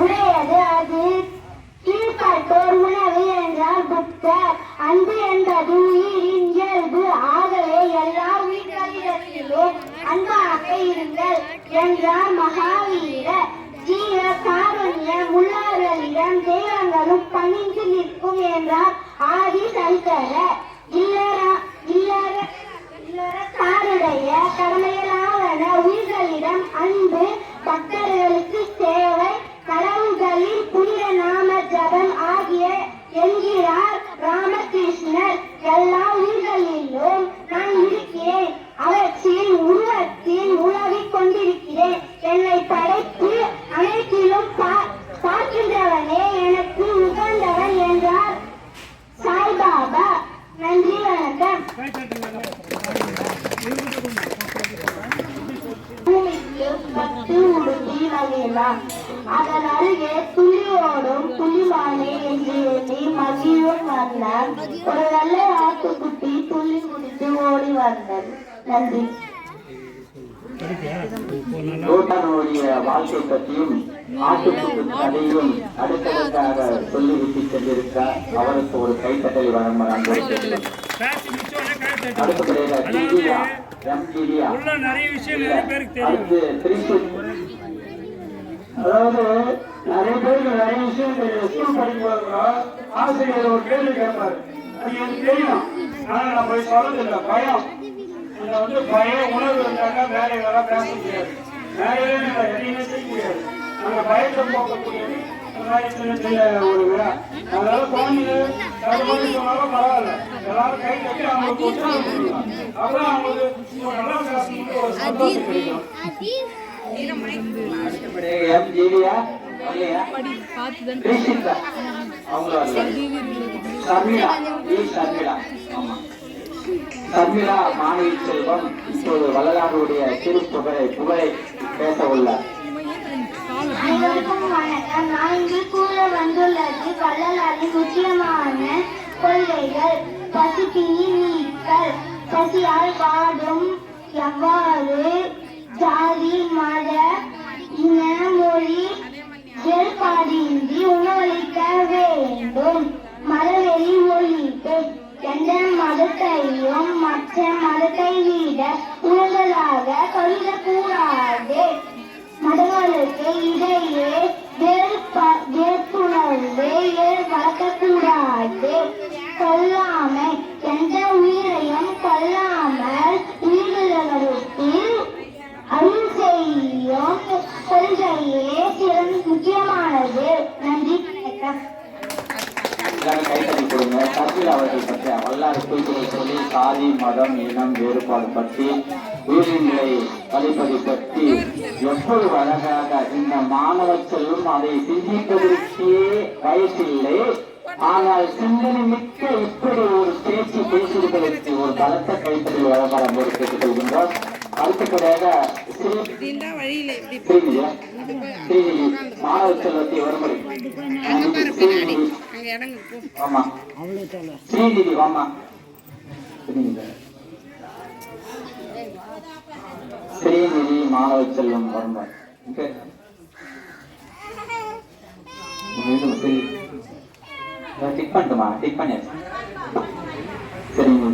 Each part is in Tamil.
உடையது அது கீழ்கட்டோர் உணவு என்றால் புத்தர். அன்பு என்பது உயிரின் இயல்பு. ஆகவே எல்லா உயிர்களிடத்திலும் அன்பாக இருங்கள் என்றார் மகாவீரர். ஜீவ காருண்யம் உள்ளவர்களிடம் தெய்வங்களும் பணிந்து நிற்கும் என்றார் ஆதி சங்கரர். இல்லறத்தாருடைய கடமைகளாவன உயிர்களிடம் அன்பு, பக்தர்களுக்கு சேவை, கடவுள்களின் புனித நாம ஜபம் ஆகிய என்கிறார் ராமகிருஷ்ணர். எல்லா உயிர்களிலும் நான் இருக்கிறேன், அவற்றின் உருவத்தில் உலவிக் கொண்டிருக்கிறேன். என்னை படைத்து அனைத்திலும் பார்க்கின்றவனே எனக்கு உகந்தவன் என்றார் சாய்பாபா. நன்றி, வணக்கம். பூமிக்கு பட்டு உடுத்தி மகிழலாம், அதன் அருகே துளியோடும் துளிமானே என்று எண்ணி மகிழும் வந்தான். ஒரு நல்ல ஆட்டுக்குட்டி துள்ளி குடித்து ஓடி வந்தது. நன்றி. வாழ்க்கை பற்றியும் ஆட்டுக்குட்டி கதையும் அடுத்ததாக சொல்லிவிட்டு சென்றிருக்கிறார். அவருக்கு ஒரு கைத்தட்டலை வழங்க அதாவது நிறைய பேருக்கு நிறைய விஷயம் ஸ்கூல் படிக்கும்போது ஆசிரியர் ஒரு கேள்வி கேட்பாரு, அது எனக்கு தெரியும், ஆனா நான் போய் சொல்றதில்லை, பயம். அந்த பய உணர்வு இருந்தாக்கா வேலைகளெல்லாம் பேச முடியாது, வேலையிலே எதையுமே செய்ய முடியாது. அந்த பயத்தை போக்கக்கூடியது இந்த மாதிரி சின்ன சின்ன ஒரு விழா. அதனால குழந்தைங்க தடுமாறி சொன்னாலும் பரவாயில்ல, எல்லாரும் கை கட்டி அவங்களுக்கு உற்சாகம் கொடுக்கலாம். அப்புறம் அவங்களுக்கு நல்லா பேசணும்னு ஒரு சந்தோஷம் கிடைக்கும். சர்மிளா மாணவி செல்வம் இப்போது வள்ளலாருடைய திருப்புகழை பேச உள்ளார். அனைவருக்கும் வணக்கம். நான் இங்கு கூற வந்துள்ளது வள்ளலாரின் முக்கியமான கொள்கைகள். பசிப்பினி நீக்கல். பசியால் வாடும் எவ்வாறு ஜாதி, மத, இன, மொழி வேறுபாடின்றி உணவளிக்க வேண்டும். மதவெறி ஒழிப்பு. எந்த மதத்தையும் மற்ற மதத்தை விட உயர்ந்ததாக கருதக்கூடாது. மதங்களுக்கு இடையே வேறுபுணர்வு வளர்க்கக்கூடாது. கொல்லாமை. எந்த உயிரையும் கொல்லாமல் உயிரிழந்தவருக்கு அருள் செய்யும் கொள்கையே முக்கியமானது. நன்றி. கைத்தறி கொடுங்க. சர்மிளா அவர்கள் பற்றிய வல்லாறு குறிப்புகளை சொல்லி சாதி, மதம், இனம் வேறுபாடு பற்றி, உயிரினங்களை வழிபதி பற்றி எவ்வளவு அழகாக இந்த மாணவ செல்வம் அதை சிந்திப்பதற்கே வயசில்லை, ஆனால் சிந்தனை மிக்க இப்படி ஒரு பேச்சு பேசுவதற்கு ஒரு பலத்த கைத்தறி விளம்பரம் போது கேட்டுக்கொள்கின்றோம். அடுத்தபடியாக ஸ்ரீநிதி மாணவ செல்வத்தை வரும்படி. ஆமா ஸ்ரீநிதி வாமா. ஸ்ரீநிதி மாணவ செல்வம் வரும்படி. டிக் பண்ணட்டுமா? டிக் பண்ணியாச்சு. சரிங்க.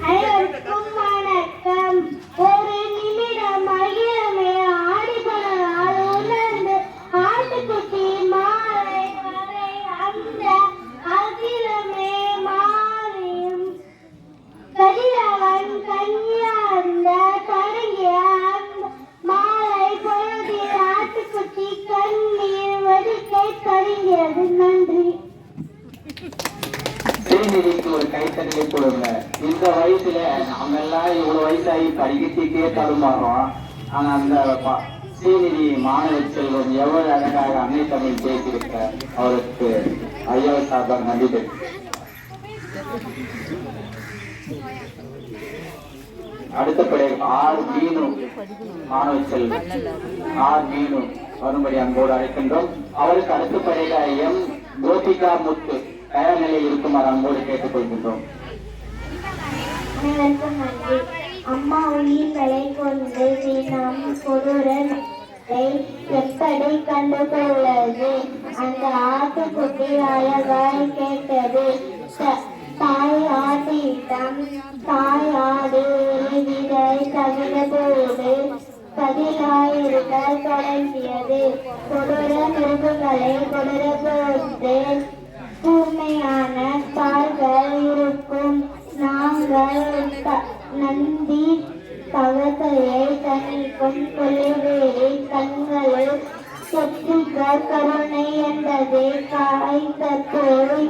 அனைவருக்கும் வணக்கம். ஒரு நிமிடம் மகிழமே ஆடிப்பனால் உணர்ந்து ஆட்டுக்குட்டி மாலை வரை அந்த அகிலமே மாறியும் கதிரவன் கன்னியார்ந்த தொடங்கிய மாலை பொழுதில் ஆட்டுக்குட்டி கண்ணீர் வெடிக்கை தொடங்கியது. நன்றி. ஸ்ரீநிதிக்கு ஒரு கைத்தறியை கொடுங்க. இந்த வயசுல நம்ம எல்லாம் இவ்வளவு வயசாகி படிக்கட்டுக்கே தடுமாறோம். ஆனா அந்த ஸ்ரீநிதி மாணவ செல்வம் எவ்வளவு அழகாக அன்னை தமிழ் பேசியிருக்க அவருக்கு ஐயா சார்பாக நன்றி. அடுத்தபடி ஆர் மீனு மாணவ செல்வம் ஆர் மீனு வரும்படி அன்போடு அழைக்கின்றோம். அவருக்கு அடுத்தபடியாக எம் கோபிகா முத்து தயார் நிலையில் இருக்குமாறு அன்போடு கேட்டுக்கொள்கின்றோம். அனைவருக்கும் நன்றி. அம்மா உயிர்களை கொண்டு தினம் பொருளை எப்படி கண்டுகொள்ளது? அந்த ஆட்டுக்குட்டி அழகாய் கேட்டது. தாய் ஆட்டிடம் தாய் ஆடு விதை தவிரதோடு பதிலாயிருந்தால் தொடங்கியது. கொடூர மிருகங்களை கொடூர போட்டு கூர்மையான கால்கள் இருக்கும். நாங்கள் நந்தி பகத்தையை தனிக்கும் கொள்ளைவேறி கண்களில் சொத்திக்க கருணை என்பதை காய்த்த போய்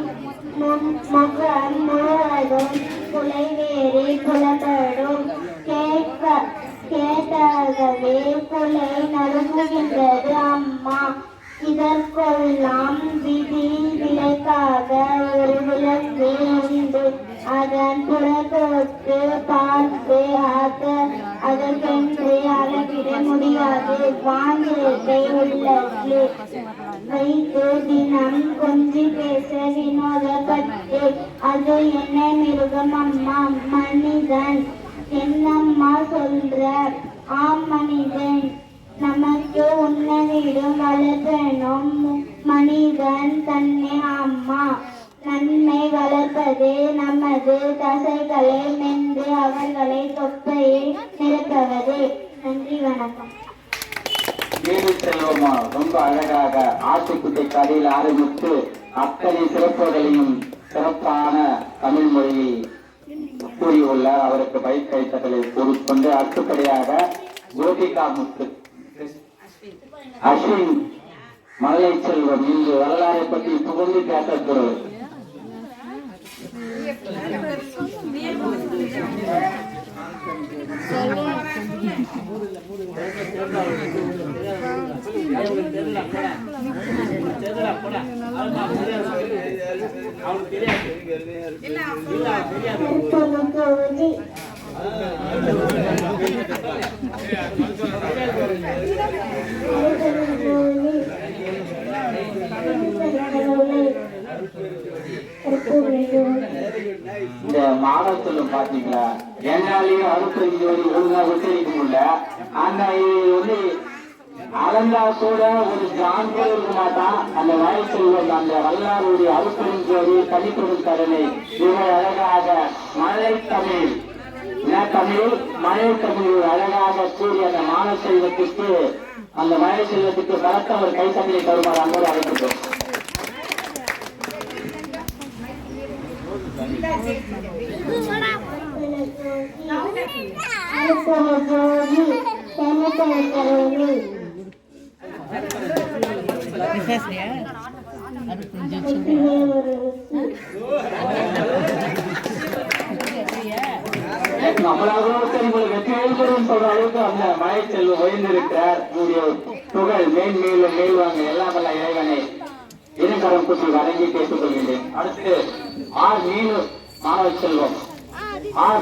முகம் முழுவதும் குலைவேறி புலப்படும். கேட்டாகவே குலை நடுங்குகின்றது அம்மா. இதற்கெல்லாம் விதி விலைக்காக ஒரு விலங்கு உண்டு. அதன் புறத்தோற்று பார்த்து அதற்கென்று அளவிட முடியாது. வாங்கியத்தை உள்ளது வைத்து தினம் கொஞ்சி பேச வினோதப்பட்டு அது என்ன மிருகம் அம்மா? மனிதன். என்னம்மா சொல்ற? ஆம் மனிதன். நமக்கு உண்ண வீடும் வளர்ப்பனும் மனிதன் தன்னை அம்மா. நன்மை வளர்ப்பதே நமது தசைகளை மென்று அவர்களை தொப்பையை நிரப்புவது. நன்றி, வணக்கம். ஏழு செல்வமா ரொம்ப அழகாக ஆட்டுக்குட்டை கதையில் ஆரம்பித்து அத்தனை சிறப்புகளையும் சிறப்பான தமிழ் மொழியை கூறியுள்ளார். அவருக்கு பயிர் கைத்தட்டலை கூறிக்கொண்டு அடுத்தபடியாக கோபிகா முத்து அஸ்வின் மலை செல்வம் இன்று வரலாறை பற்றி புகழ்ந்து பேசக்கூடாது. இந்த மாவட்டத்திலும் பாத்தீங்களா என்னாலேயும் அறுபத்தஞ்சு வரி ஒழுங்கா உச்சரிக்க முடியல. ஆனா இது வந்து அளந்தா கூட ஒரு ஜான் கூட இருக்க மாட்டான். அந்த வயசு செல்வம் அந்த வல்லாருடைய அறுபத்தஞ்சு வரி தனிப்பெரும் கடனை மிக அழகாக மழை தமிழ் தமிழ் மழை தமிழ் அழகாக கூறிய அந்த மாணவ செல்வத்திற்கு அந்த மழை செல்வத்துக்கு பலத்த ஒரு கைத்தட்டலை தருமாறு அன்போடு அழைக்கின்றோம். நம்மளாக வெற்றி எழுதுறோம் சொல்ற அளவுக்கு அந்த மழை செல்வம் உயர்ந்திருக்கிறார். புகழ் மேல் மேலும் மேல்வாங்க எல்லாம் வல்ல இறைவனை இருகரம் குட்டி வழங்கி கேட்டுக் கொள்கின்றேன். அடுத்து ஆர் மீனு மாணவ செல்வம் ஆர்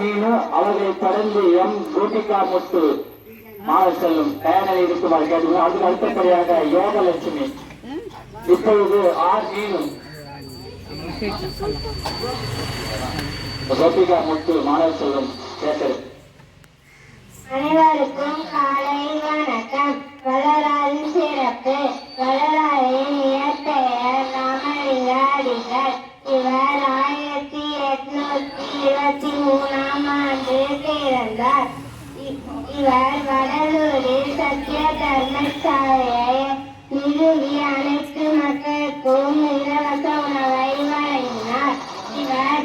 மீனு அவர்களை தொடர்ந்து எம் கோபிகா முத்து மாணவ செல்வம் தயாரில் இருக்குமாறு கேட்டுக்கொள்ளும். அதுக்கு அடுத்தபடியாக யோகலட்சுமி. இப்பொழுது ஆர் மீனு கோபிகா முத்து மாணவ செல்வம் கேட்டது. அனைவருக்கும் காலை வணக்கம். வளராரின் சிறப்பு. வளராரின் இயற்பெயர் ராமலிங்காடிகள். இவர் 1823 பிறந்தார். இவர் வடலூரில் சத்திய தர்மசாலையை நிறுவி அனைத்து மக்களுக்கும் இலவச உணவை வழங்கினார். இவர்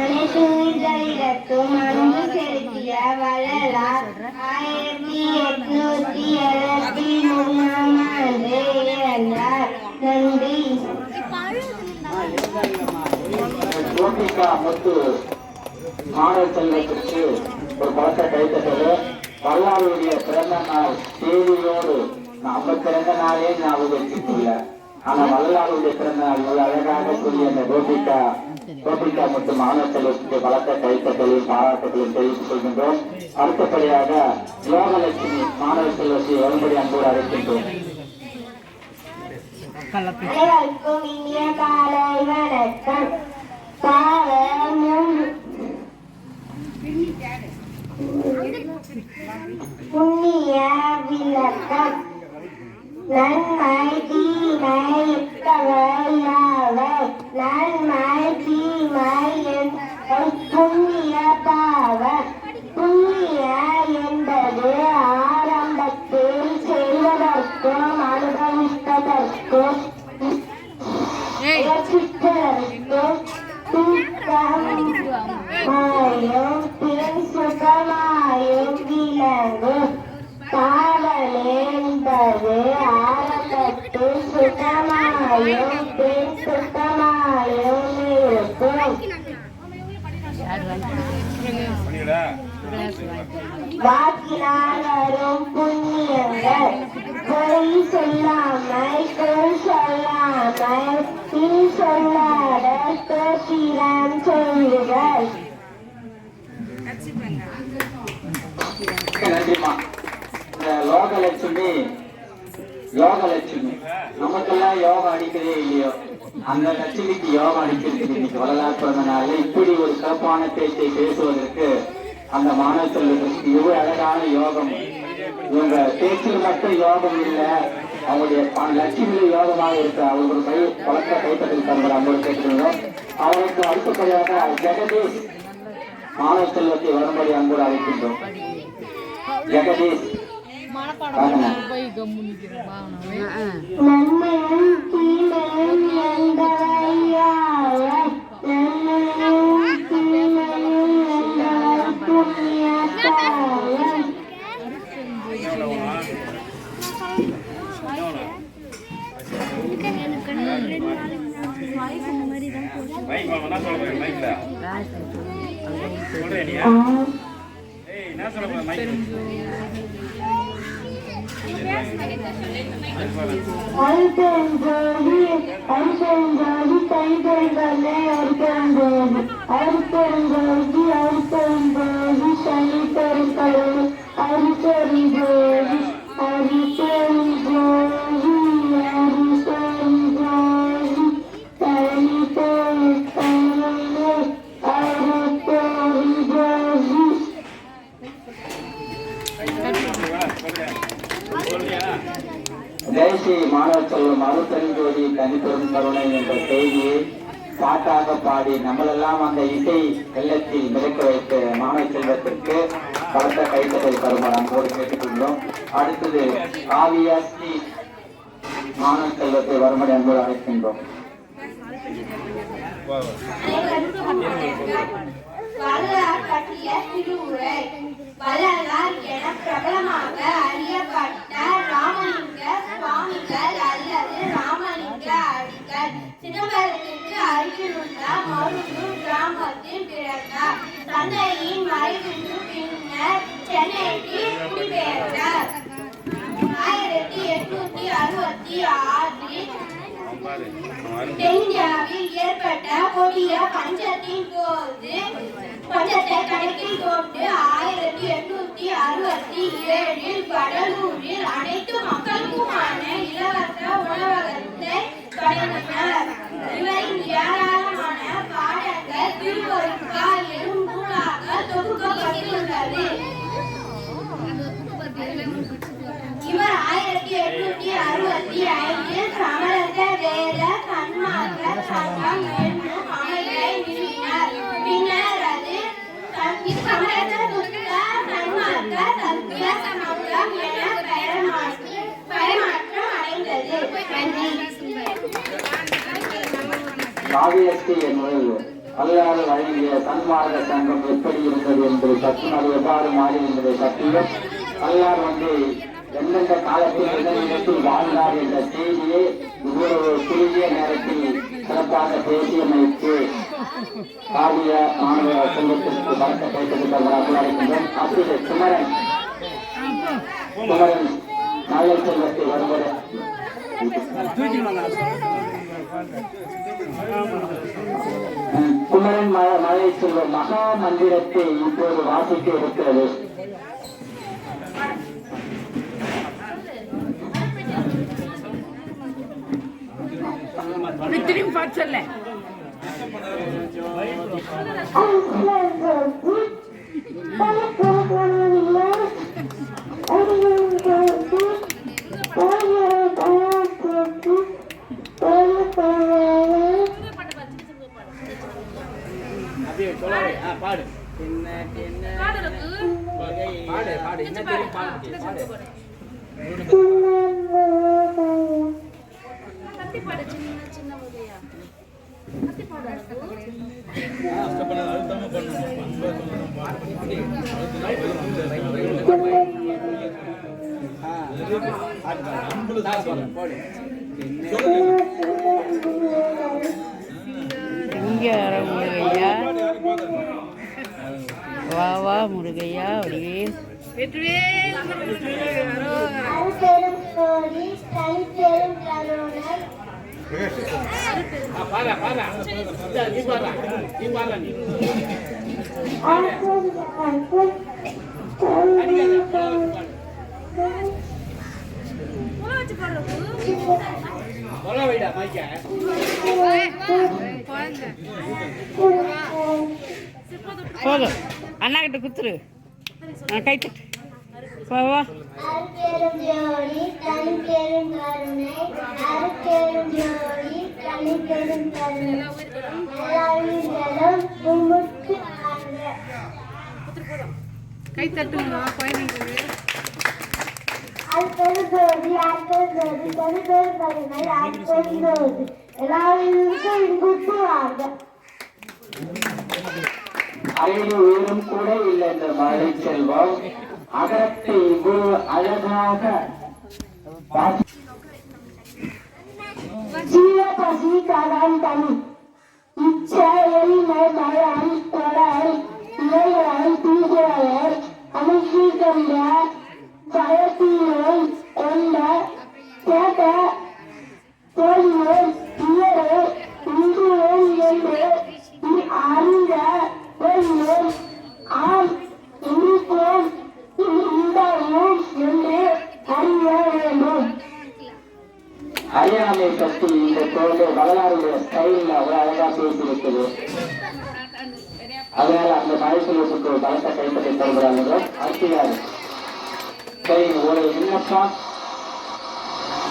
அனைத்து உயிர்களிடத்தும் அன்பு செலுத்திய வள்ளலார் 1873 இறந்தார். நன்றி. கோபிகா முத்து மாணவ செல்வத்திற்கு ஒரு பலத்த கைத்தட்டது. வல்லாருடைய பிறந்த நாள் தேதியோடு நம்ம பிறந்த நாளே ஞாபகம் வச்சுக்கல. ஆனா வள்ளலாருடைய பிறந்த நாள் ஒரு அழகாக கூறிய அந்த கோபிகா மற்றும் மாணவ செல்வத்துக்கு பலத்த கைத்தட்டலையும் பாராட்டுகளையும் தெரிவித்துக் கொள்கின்றோம். அடுத்தபடியாக யோகலட்சுமி மாணவ செல்வத்தை வரும்படி அன்போடு அழைக்கின்றோம். அனைவருக்கும் இனிய காலை வணக்கம். புண்ணிய விளக்கம். நன்மை தீமை யாவர் நன்மை தீமை புண்ணிய பாவம். புண்ணிய என்பது ஆரம்பத்தில் செய்வதற்கும் அனுபவிப்பதற்கும் முயற்சிப்பதற்கும் தூக்கமாயும் பின் சுகமாயும் விளங்கும். காவல் என்பது ஆரம்பத்தில் சுகமாயும் பின் சுகமாயும் இருக்கும். வாக்கினால் வரும் புண்ணியங்கள். பொய் சொல்லாமை பொய் சொல்லாமை பின் சொல்லாத தோத்திரம் சொல்லுங்கள். நன்றிமா. இந்த யோகலட்சுமி நமக்கெல்லாம் யோகம் அடிக்கிறதே இல்லையோ, அந்த லட்சுமிக்கு யோகம் அடிக்கிறது இன்னைக்கு வரலாறு பிறந்தனால இப்படி ஒரு சிறப்பான பேச்சை பேசுவதற்கு அந்த மாணவ செல்வதற்கு இவ்வளவு அழகான யோகம். இவங்க பேச்சில் மட்டும் யோகம் இல்லை, அவங்களுடைய லட்சுமியில யோகமாக இருக்கு. அவங்களுக்கு ஒரு பழக்க கைப்பற்றி தருகிற அன்போடு கேட்டுக்கொள்கிறோம். அவருக்கு அடுத்தபடியாக ஜெகதீஷ் மாணவ செல்வத்தை வரும்படி அன்போடு அழைக்கின்றோம். ஜெகதீஷ் நன்மையும் தீமையும் என்பவையாவர் நன்மையும் தீமையும் என்பவை புண்ணிய பாவம். அருப்பெருஞ்சோதி அருப்பெருஞ்சோதி தைப்பெருங்கல்லை அருப்பெருஞ்சோதி அருப்பெருஞ்சோதி அருப்பெருஞ்சோதி தனி பெருங்கல்லை அருப்பெருஞ்சோதி அருப்பெருஞ்சோதி அருப்பெருஞ்சோதி தனி பெருங்கல்லை அருப்பெருஞ்சோதி. தேசிய மாணவ செல்வம் அருப்பெருஞ்சோதி தனிப்பெரும் கருணை என்ற செய்தியை பாட்டாக பாடி நம்மளெல்லாம் அந்த இசை வெள்ளத்தில் மிதக்க வைத்த மாணவ செல்வத்திற்கு பலத்த கைத்தட்டல் தருமாறு அன்போடு கேட்டுக்கொண்டோம். அடுத்தது ஆவியாஸ்ரீ மாணவ செல்வத்தை வரும்படி அன்போடு அழைக்கின்றோம். வள்ளலார் பற்றிய திருவுரை. வள்ளலார் என பிரபலமாக அறியப்பட்ட ராமலிங்க சுவாமிகள் அல்லது ராமலிங்க அடிகள் சிதம்பரத்திற்கு அருகிலுள்ள மருதூர் கிராமத்தில் பிறந்தார். தந்தையின் மறைவுக்கு பின்னர் சென்னைக்கு குடிபெயர்ந்தார். 1866 தென்னிந்தியாவில் ஏற்பட்ட கொடிய பஞ்சத்தின் போது பஞ்சத்தை கணக்கில் கொண்டு 1867 கடலூரில் அனைத்து மக்களுக்குமான இலவச உணவகத்தை தொடங்கினார். இவரின் ஏராளமான பாடங்கள் திருவருட்கள் எனும் நூலாக தொகுக்கப்பட்டுள்ளது. இவர் 1865 சமரச வேத சன்மார்க்க சங்கம் என்னும் அமைப்பை நிறுவினார். பின்னர் அது சமரச சுத்த சன்மார்க்க சத்திய சங்கம் என பெயர்மாற்றம் அடைந்தது. காவியஸ்ரீ என்பது வள்ளலார் வழங்கிய சன்மார்க்க சங்கம் எப்படி இருந்தது என்பதை பற்றி அது எவ்வாறு மாறி என்பதை பற்றியும் வள்ளலார் எந்தெந்த காலத்தில் இடத்தில் வாழ்ந்தார் என்ற செய்தியை இவ்வளவு குறுகிய நேரத்தில் சிறப்பாக பேசியமைக்கு காவிய மாணவ செல்வத்திற்கு பலத்த கைத்தொழில் அழைக்கின்றோம். ஆசிரியர் குமரன் நல்ல செல்வத்தை வருவது குமரன் மலை செல்வம் மகா மந்திரத்தை இப்போது வாசிக்க இருக்கிறது. திரும்பி பார்த்து சொல்ல பாடு பாடு பாடு என்ன தெரியும் பாடு இங்கே வர முருகையா வா வா முருகையா அப்படியே அருட்பெரும் ஜோதி தனிப்பெரும் கருணை போதும் அண்ணா கிட்ட குத்துரு கை தட்டு வா வா அருட்பெரும் ஜோதி தனிப்பெரும் கருணை அருட்பெரும் ஜோதி தனிப்பெரும் கருணை எல்லாரும் கும்பிட்டு கை தட்டுமா குழந்தைங்களுக்கு அருட்பெரும் ஜோதி அருட்பெரும் ஜோதி தனிப்பெரும் கருணை அருட்பெரும் ஜோதி எல்லாரும் கும்பிட்டு வாங்க. அறையில் உயிரும் கூட இல்லை என்ற மழை செல்வம் அகத்தை குரு அழகாக ஜீவபசி கடன் தனி இச்சை எளிமை மழை தொடர் இலைகளை தீகளை அமைச்சி கொண்ட பயத்தீரை கொண்ட கேட்ட தோழியை இயரை இன்றுவேன் என்று அறிந்த ஒருவன் ஆம் இருப்போம் உண்டாகும் என்று அறிய வேண்டும். அறியாமை பற்றி இந்த கோயிலை வரலாறுடைய ஸ்டைல் அவ்வளவு அழகா பேசியிருக்குது. அதனால அந்த மழை செல்வத்துக்கு ஒரு பலத்தை கைப்பற்றி தருகிறாங்க. அத்தியாரு சரி, ஒரு விண்ணப்பம்.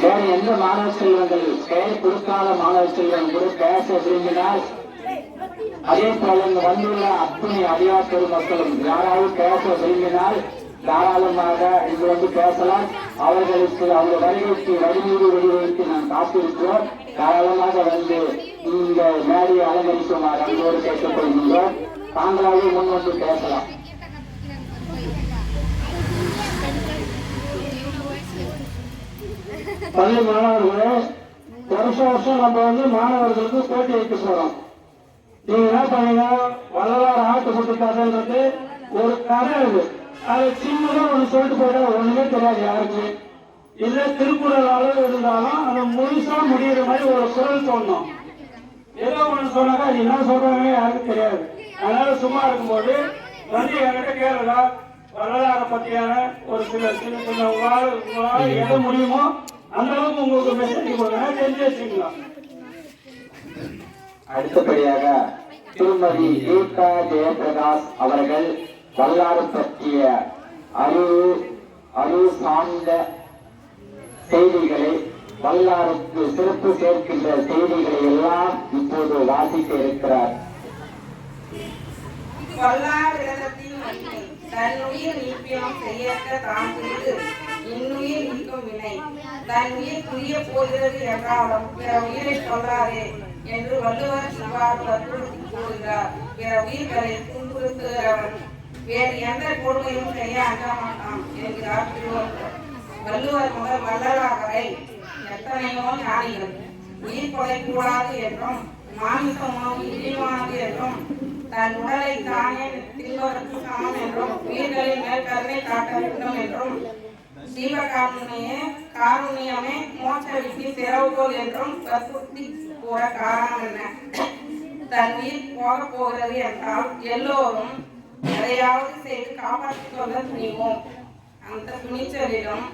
வேற எந்த மாணவ செல்வங்கள் பெயர் கொடுக்காத மாணவ செல்வம் கூட பேச விரும்பினால், அதே போல இங்கு வந்துள்ள அத்தனை அடியார் பெருமக்களும் யாராவது பேச விரும்பினால் தாராளமாக இங்கு வந்து பேசலாம். அவர்களுக்கு அவங்க வருகைக்கு வழிமீறி வெளிவைத்து நாம் காத்திருக்கிறோம். தாராளமாக வந்து இந்த மேடையை அலங்கரிக்குமாறு அன்போடு கேட்டுக்கொள்கின்றோம். தாங்களாவே முன் வந்து பேசலாம். பள்ளி மாணவர்களே, வருஷம் நம்ம வந்து மாணவர்களுக்கு போட்டி வைக்க போறோம். நீங்க என்ன பண்ணீங்க, வள்ளலார் ஆட்டுக்குட்டி கதைன்றது ஒரு கதை. இது அது சின்னதா ஒண்ணு சொல்லிட்டு போட்டா ஒண்ணுமே தெரியாது யாருக்கு. இல்ல திருக்குறள் அளவு இருந்தாலும் அது முழுசா முடிகிற மாதிரி ஒரு குரல் சொல்லணும். ஏதோ ஒண்ணு சொன்னாக்கா அது என்ன சொல்றாங்க யாருக்கும் தெரியாது. அதனால சும்மா இருக்கும்போது வந்து என்கிட்ட கேளுங்க. வரலாறு பத்தியான ஒரு சின்ன சின்ன உங்களால் எது முடியுமோ அந்த அளவுக்கு உங்களுக்கு மெசேஜ் கொடுங்க, தெரிஞ்சு வச்சுக்கலாம். அடுத்தபடியாக திருமதி கீதா ஜெயபிரகாஷ் அவர்கள் வரலாறு பற்றிய அறிவு சார்ந்த செய்திகளை, வரலாறுக்கு சிறப்பு சேர்க்கின்ற செய்திகளை எல்லாம் இப்போது வாசிக்க இருக்கிறார். தன்னுயிர் நீப்பியம் செய்யற்ற தான் செய்து இன்னுயிர் நீக்கும் வினை தன் உயிர் புரிய போகிறது என்றாலும் பிற உயிரை சொல்லாதே என்று வள்ளுவர் சிவார் வற்புறுத்தி கூறுகிறார். பிற உயிர்களை துன்புறுத்துகிறவன் வேறு எந்த கொடுமையும் செய்ய அஞ்ச மாட்டான் என்கிறார் திருவள்ளுவர். வள்ளுவர் முதல் வள்ளலார் வரை எத்தனையோ ஞானிகள் உயிர் கொலைக்கூடாது என்றும் மாமிசமோ இழிவானது என்றும் தன் உடலை தானே தின்பதற்கு சமம் என்றும் உயிர்களின் மேல் கருணை காட்ட வேண்டும் என்றும் சீவகாமினையே காருண்யமே மோட்ச விதி திறவுகோல் என்றும் வற்புறுத்தி கூற காரணம் என்ன? தன் உயிர் போக போகிறது என்றால் எல்லோரும் எதையாவது செய்து காப்பாற்றிக் கொள்ள துணிவோம். அந்த துணிச்சலிலும்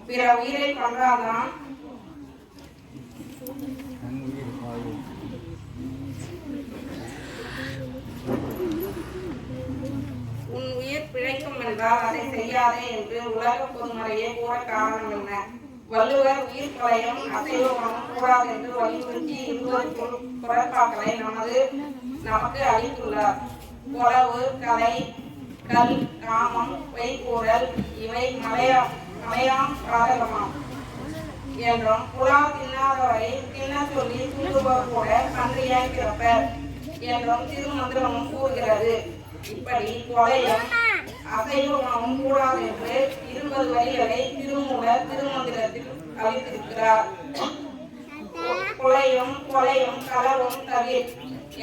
பிற உயிரை கொன்றாதான் உன் உயிர் பிழைக்கும் என்றால் அதை செய்யாதே என்று உலக பொதுமறையை கூற காரணம் என்ன? வள்ளுவர் உயிர் கொலையும் அசைவ உணவும் கூடாது என்று வலியுறுத்தி 20 குறட்பாக்களை நமக்கு அளித்துள்ளார். உளவு, கலை, கல், காமம், பொய்கூறல் இவை மலையாம் பாதகமாம் என்றும் புலா தின்னாதவரை தின்ன சொல்லி தூண்டுபவர் கூட பன்றியாய் பிறப்பர் என்றும் திருமந்திரமும் கூறுகிறது. இப்படி கொலையும் அசைவ உணவும் கூடாது என்று 20 வரிகளை திருமூலர் திருமந்திரத்தில் அளித்திருக்கிறார். கொலையும் களவும் தவிர்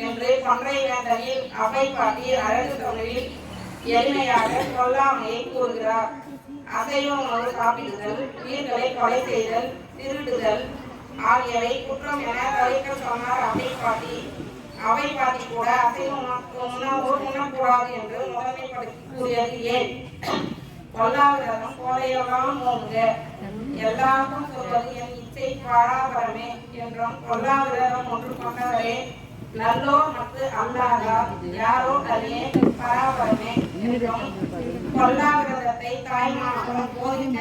என்று கொன்றை வேந்தனில் அவை பாட்டி அழகு தமிழில் எளிமையாக கொல்லாமையை கூறுகிறார். அசைவ உணவு சாப்பிடுதல், உயிர்களை கொலை செய்தல், திருடுதல் ஆகியவை குற்றம் என தவிர்க்க சொன்னார் அவை பாட்டி. அவை பாட்டி கூட அசைவ உணவு உண்ணக்கூடாது என்று முதன்மைப்படுத்தி கூறியது ஏன்? கொல்லாவிரதம் கோலையெல்லாம் ஓங்க, எல்லாருக்கும் சொல்வது என் இச்சை பராபரமே என்றும் கொல்லாவிரதம் ஒன்று கொண்டவரே நல்லோர் மற்ற அல்லாதார் யாரோ தனியே பராபரமே என்றும் கொல்லாவிரதத்தை தாய்மானவன் போதித்த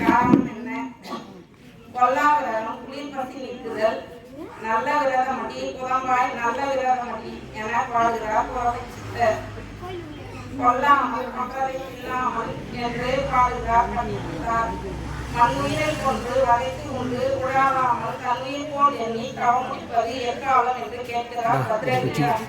காரணம் என்ன? கொல்லாவிரதம் குளிர் பசி நீக்குதல், நல்ல விரதமடி புறம்பாய் நல்ல விரதமடி என பாடுகிறார் புறவர். கொல்லாமல் மக்களை இல்லாமல் என்று பாடுகிறார் பண்டிதர். மண்ணுயிரை கொண்டு வதைத்து உண்டு உழாமல் தன்னுயிர் போல் எண்ணி தவம் முடிப்பது எக்காலம் என்று கேட்கிறார் பத்ரேந்திரன்.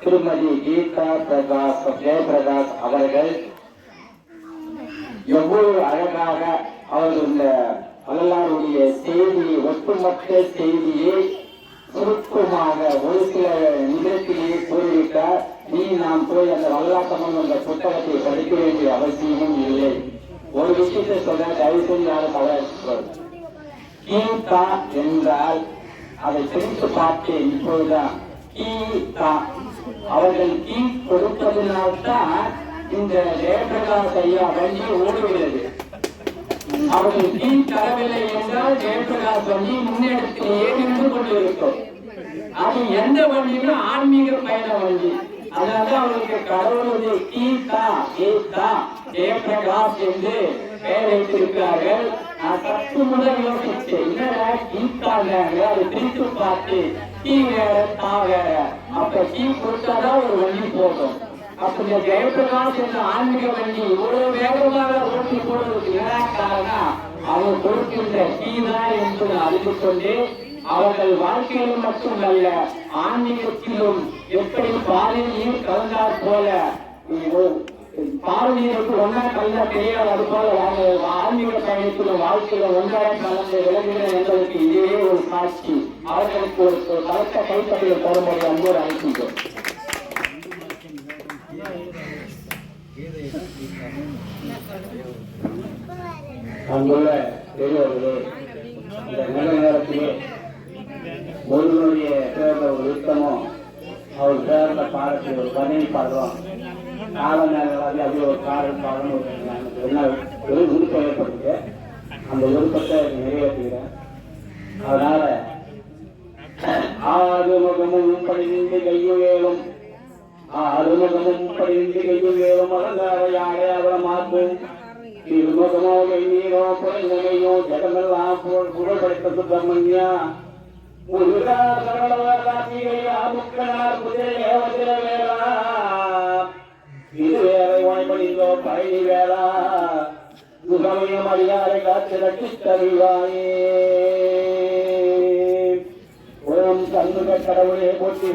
திருமதி கீதா பிரகாஷ் ஜெயபிரகாஷ் அவர்கள் எவ்வளவு அழகாக அவர்களுடைய வரலாறுடைய செய்தியை, ஒட்டுமொத்த செய்தியை சுருக்கமாக ஒரு சில நிமிடத்திலேயே கூறிவிட்டார். நாம் போய் அந்த வரலாற்று அந்த புத்தகத்தை படிக்க வேண்டிய அவசியமும் இல்லை. ஒரு விஷயத்தை சொல்ற தயவு செஞ்சு யாரும் தவறு. கீதா என்றால் அதை பிரித்து பார்த்தேன். இப்போதுதான் கீதா அவர்கள் கீ கொடுப்பதனால்தான் இந்த ஜெயபிரகாஷ் ஐயா வண்டி ஓடுகிறது. அவர்கள் கீ தரவில்லை என்றால் ஜெயபிரகாஷ் வண்டி முன்னெடுத்திலேயே நின்று கொண்டிருக்கும். அது எந்த வண்டியும் ஆன்மீக பயண வண்டி. அதனால அவர்களுக்கு கடவுளுடைய கீதா கீதா ஜெயபிரகாஷ் என்று பெயர் வைத்திருக்கிறார்கள். நான் சற்று முதல் யோசிச்சேன், என்னடா கீதாங்க அது பிரித்து பார்த்து கீ வேற தா வேற, அப்ப கீ கொடுத்தாதான் ஒரு வண்டி போகும். அப்ப இந்த ஜெயபிரகாஷ் என்ற ஆன்மீக வண்டி இவ்வளவு வேகமாக ஓட்டி போடுவதற்கு என்ன காரணம்? அவர் கொடுக்கின்ற கீதான் என்பதை அறிந்து கொண்டு அவர்கள் வாழ்க்கையிலும் மட்டுமல்ல ஆன்மீகத்திலும் எப்படி பாலில் நீர் கலந்தாற் போல பால் நீருக்கு ஒன்றா கலந்தா தெரியாது, அது போல ஆன்மீக பயணத்திலும் வாழ்க்கையில ஒன்றாக கலந்து விளங்குகிற என்பதற்கு இதே ஒரு சாட்சி. அவர்களுக்கு ஒரு கலத்த கைப்பற்றியில் தரும்படி அன்போடு அழைக்கின்றோம். அங்குள்ள பெரியவர்களே, இந்த நல்ல நேரத்திலே முருகனுடைய சேர்ந்த ஒரு யுத்தமும் அவர் சேர்ந்த பாடத்தில் ஒரு பதவி பாடுறோம். கால நேரங்களாக அப்படி ஒரு பாடல் பாடணும் என்ன ஒரு விருப்பம் ஏற்படுது. அந்த விருப்பத்தை நிறைவேற்றுகிறேன். அதனால ஆறுமுகமும் படிந்து கையுவேலும் ஆறுமுகமும் படிந்து கையுவேலும் அலங்காரையாக அவலமாக்கும் திருமுகமோ கைநீரோ குறைந்தமையோ ஜெகமெல்லாம் புகழ்படைத்த சுப்பிரமணியா முருகா சரளவராசிகையா முக்கனார் குதிரை வேளா இது வேலை உனைபடிந்தோ பழனி வேளா முகமையும் அடியாரை காத்து ரட்சித்தருள்வாயே. ஓம் சண்முக கடவுளே போற்றி